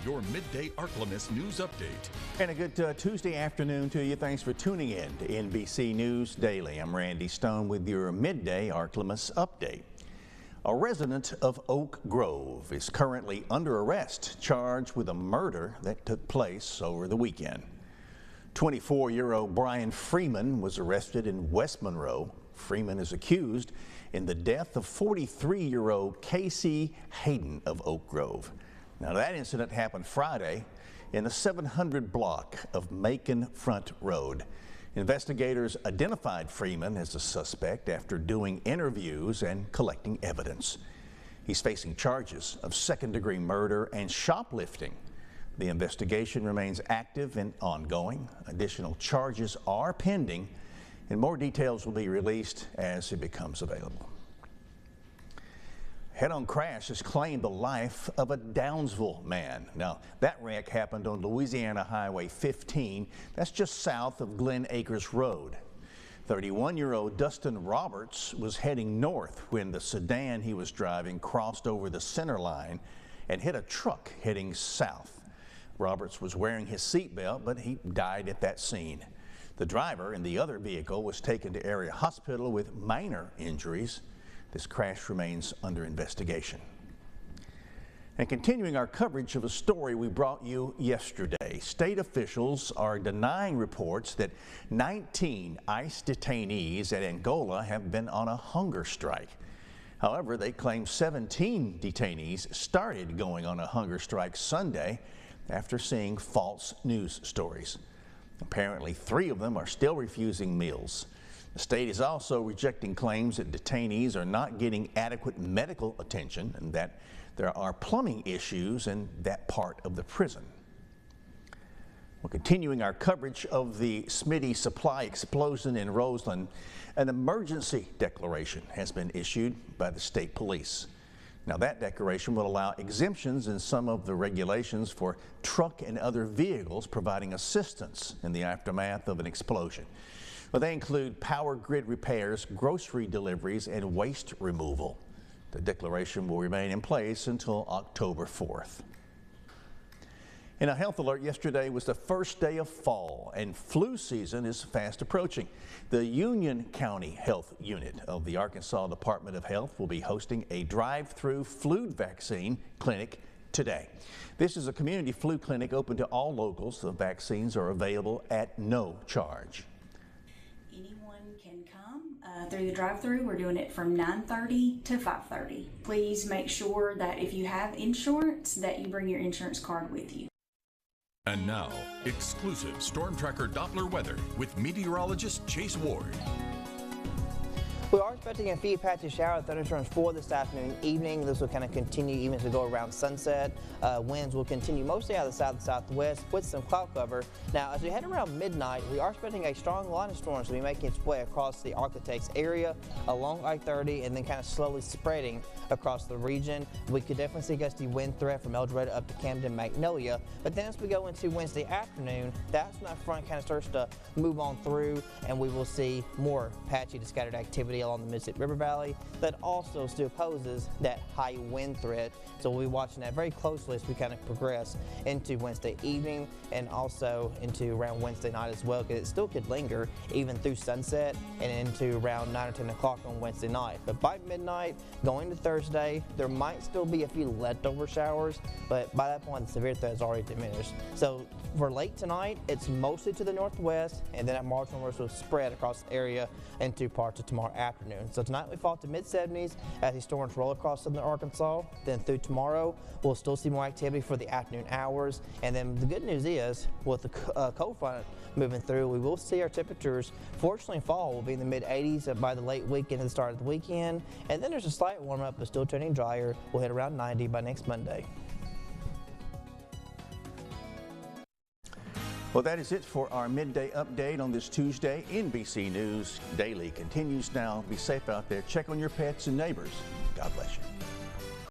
your Midday Ark-La-Miss news update. And a good Tuesday afternoon to you. Thanks for tuning in to NBC News Daily. I'm Randy Stone with your Midday Ark-La-Miss update. A resident of Oak Grove is currently under arrest, charged with a murder that took place over the weekend. 24-year-old Brian Freeman was arrested in West Monroe. Freeman is accused in the death of 43-year-old Casey Hayden of Oak Grove. Now, that incident happened Friday in the 700 block of Macon Front Road. Investigators identified Freeman as a suspect after doing interviews and collecting evidence. He's facing charges of second-degree murder and shoplifting. The investigation remains active and ongoing. Additional charges are pending, and more details will be released as it becomes available. Head-on crash has claimed the life of a Downsville man. Now, that wreck happened on Louisiana Highway 15. That's just south of Glen Acres Road. 31-year-old Dustin Roberts was heading north when the sedan he was driving crossed over the center line and hit a truck heading south. Roberts was wearing his seatbelt, but he died at that scene. The driver in the other vehicle was taken to area hospital with minor injuries. This crash remains under investigation. And continuing our coverage of a story we brought you yesterday, state officials are denying reports that 19 ICE detainees at Angola have been on a hunger strike. However, they claim 17 detainees started going on a hunger strike Sunday after seeing false news stories. Apparently, 3 of them are still refusing meals. The state is also rejecting claims that detainees are not getting adequate medical attention and that there are plumbing issues in that part of the prison. We're continuing our coverage of the Smitty supply explosion in Roseland. An emergency declaration has been issued by the state police. Now, that declaration will allow exemptions in some of the regulations for truck and other vehicles providing assistance in the aftermath of an explosion. Well, they include power grid repairs, grocery deliveries, and waste removal. The declaration will remain in place until October 4th. In a health alert, yesterday was the first day of fall, and flu season is fast approaching. The Union County Health Unit of the Arkansas Department of Health will be hosting a drive-through flu vaccine clinic today. This is a community flu clinic open to all locals. The vaccines are available at no charge. Anyone can come through the drive-through. We're doing it from 9:30 to 5:30. Please make sure that if you have insurance, that you bring your insurance card with you. And now, exclusive Storm Tracker Doppler weather with meteorologist Chase Ward. We are expecting a few patchy shower thunderstorms for this afternoon and evening. This will kind of continue even as we go around sunset. Winds will continue mostly out of the south and southwest with some cloud cover. Now, as we head around midnight, we are expecting a strong line of storms to be making its way across the Ark-La-Tex area along I-30 and then kind of slowly spreading across the region. We could definitely see a gusty wind threat from El Dorado up to Camden, Magnolia. But then as we go into Wednesday afternoon, that's when that front kind of starts to move on through, and we will see more patchy to scattered activity along the Mississippi River Valley that also still poses that high wind threat. So we'll be watching that very closely as we kind of progress into Wednesday evening and also into around Wednesday night as well, because it still could linger even through sunset and into around 9 or 10 o'clock on Wednesday night. But by midnight, going to Thursday, there might still be a few leftover showers, but by that point, the severe threat is already diminished. So for late tonight, it's mostly to the northwest, and then that marginal risk will spread across the area into parts of tomorrow afternoon. So tonight we fall to mid-70s as these storms roll across southern Arkansas. Then through tomorrow, we'll still see more activity for the afternoon hours. And then the good news is, with the cold front moving through, we will see our temperatures fortunately fall. Will be in the mid-80s by the late weekend and the start of the weekend. And then there's a slight warm up, but still turning drier. We'll hit around 90 by next Monday. Well, that is it for our midday update on this Tuesday. NBC News Daily continues now. Be safe out there. Check on your pets and neighbors. God bless you.